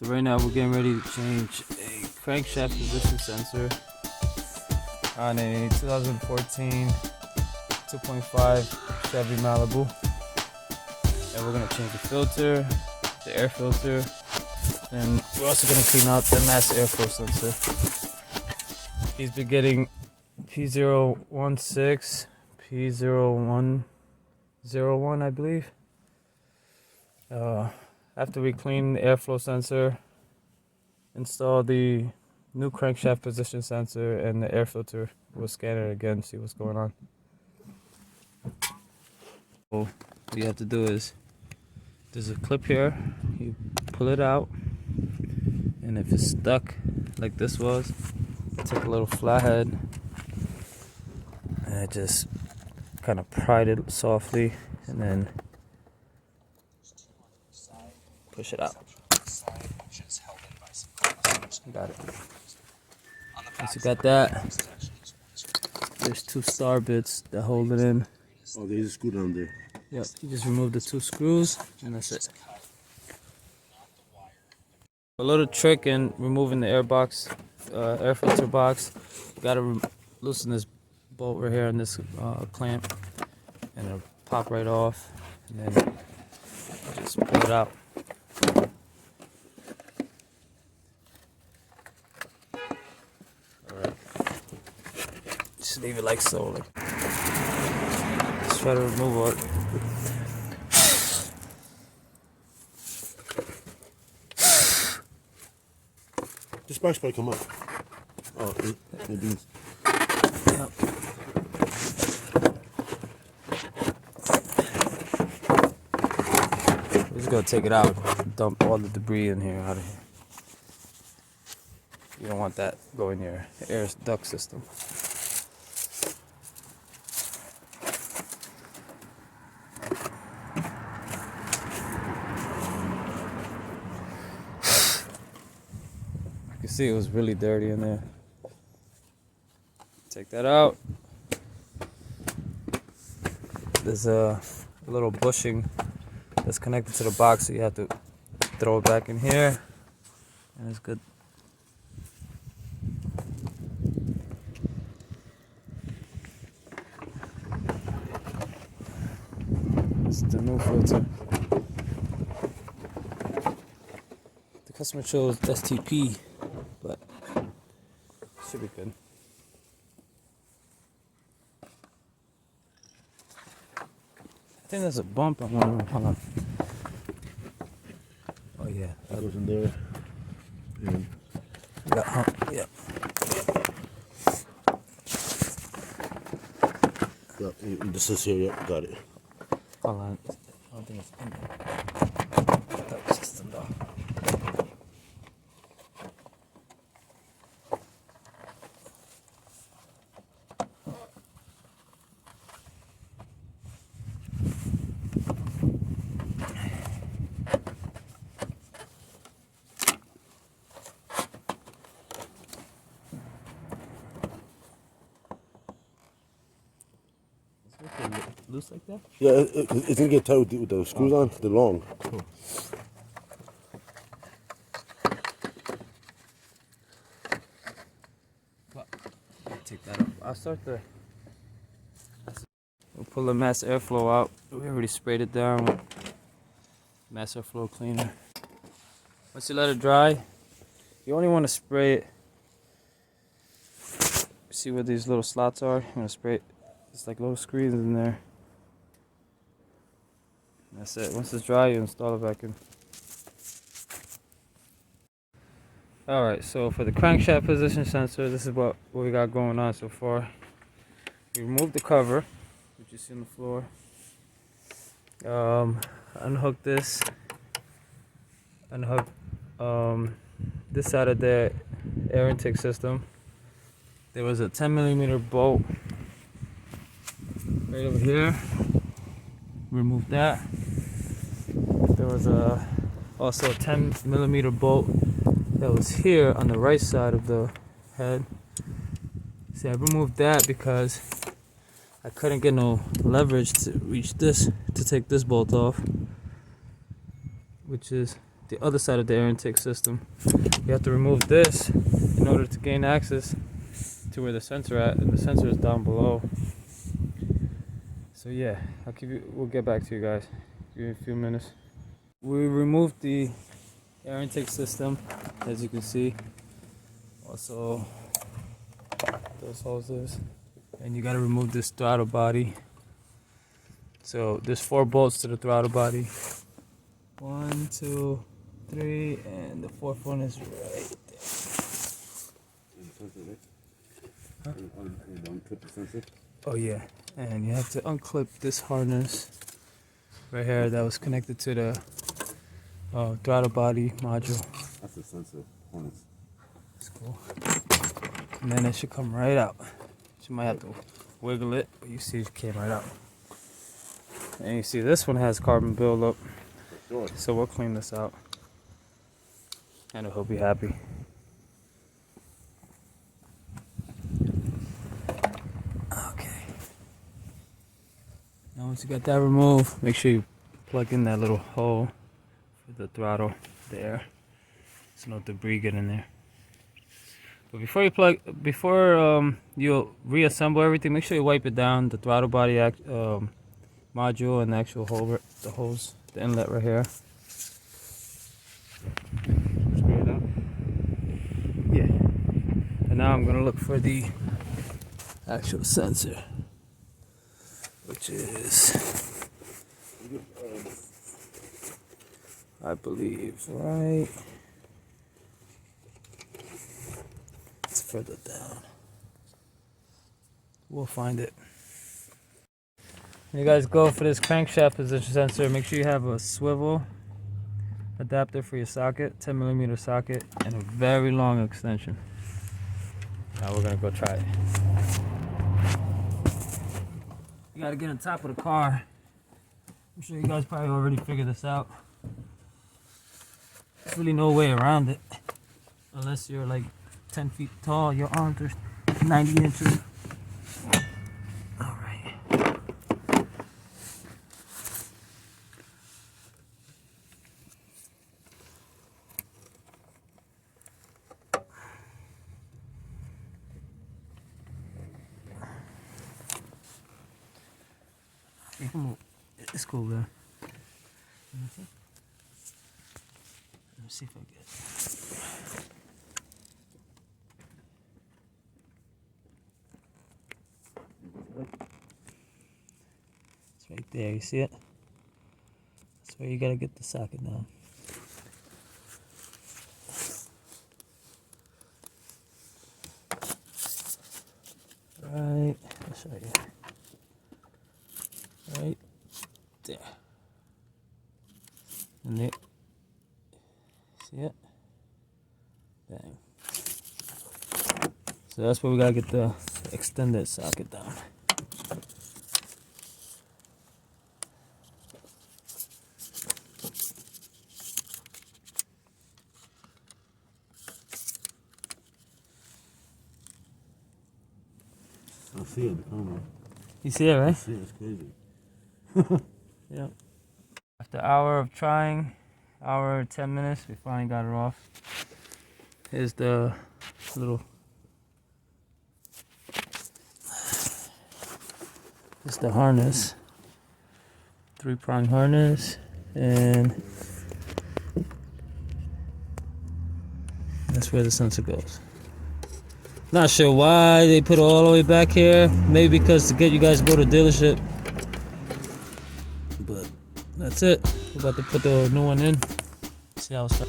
So right now we're getting ready to change a crankshaft position sensor on a 2014 2.5 Chevy Malibu. And we're going to change the filter, the air filter, and we're also going to clean out the mass airflow sensor. He's been getting P016, P0101, I believe. After we clean the airflow sensor, install the new crankshaft position sensor and the air filter, we'll scan it again, see what's going on. So what you have to do is, there's a clip here, you pull it out, and if it's stuck like this was, take a little flathead and I just kind of pried it softly and then push it out. Got it. Once you got that, there's two star bits that hold it in. Oh, there's a screw down there. Yep, you just remove the two screws and that's it. A little trick in removing the air filter box. You gotta loosen this bolt right here on this clamp, and it'll pop right off, and then just pull it out. Alright, just leave it like so. Let's try to remove it. The sparks probably come up. Oh, maybe. Yep. We're just gonna take it out, dump all the debris in here out of here. You don't want that going in your air duct system. You see it was really dirty in there. Take that out. There's a little bushing that's connected to the box, so you have to throw it back in here, and it's good. It's the new filter. The customer chose STP, but should be good. I think there's a bump on one. Hold on. Oh yeah, that goes in there. And Yep. This is here. Yep, got it. Hold on. I don't think it's in there. That system though. Loose like that? Yeah, it's gonna get tight with the screws on. They're long. Cool. Well, take that up. I'll start there. We'll pull the mass airflow out. We already sprayed it down with mass airflow cleaner. Once you let it dry, you only want to spray it. See where these little slots are? You want to spray it. It's like little screens in there. That's it. Once it's dry, you install it back in. Alright, so for the crankshaft position sensor, this is what we got going on so far. We removed the cover, which you see on the floor. Unhook this. Unhook this side of the air intake system. There was a 10mm bolt right over here. Remove that. There was also a 10mm bolt that was here on the right side of the head. See, I removed that because I couldn't get no leverage to reach this to take this bolt off, which is the other side of the air intake system. You have to remove this in order to gain access to where the sensor at, and the sensor is down below. So yeah, we'll get back to you guys. Give me a few minutes. We removed the air intake system, as you can see. Also, those hoses, and you got to remove this throttle body. So there's 4 bolts to the throttle body. 1, 2, 3, and the 4th one is right there. Oh yeah, and you have to unclip this harness right here that was connected to the throttle body module. That's the sensor harness. That's cool. And then it should come right out. You might have to wiggle it, but you see it came right out. And you see this one has carbon buildup. Sure. So we'll clean this out. And he'll be happy. Okay. Now once you got that removed, make sure you plug in that little hole for the throttle there, so no debris get in there. But before you reassemble everything, make sure you wipe it down, the throttle body module and the actual hole, the hose, the inlet right here. Spray it out. Yeah. And now I'm gonna look for the actual sensor, which is, I believe, right. It's further down. We'll find it. When you guys go for this crankshaft position sensor, make sure you have a swivel adapter for your socket, 10mm socket, and a very long extension. Now we're gonna go try it. You gotta get on top of the car. I'm sure you guys probably already figured this out. There's really no way around it. Unless you're like 10 feet tall, your arms are 90 inches. Alright. It's cool there. Let me see if I get it. It's right there, you see it? That's where you gotta get the socket down. Right, I'll show you. Right there. And there. See it? Bang. So that's where we gotta get the extended socket down. I see it in the camera. You see it, right? I see it, it's crazy. Yep. After an hour of trying, hour and 10 minutes, we finally got it off. Here's the little, it's the harness, 3-prong harness, and that's where the sensor goes. Not sure why they put it all the way back here. Maybe because to get you guys to go to the dealership. But that's it. We're about to put the new one in. See how it's.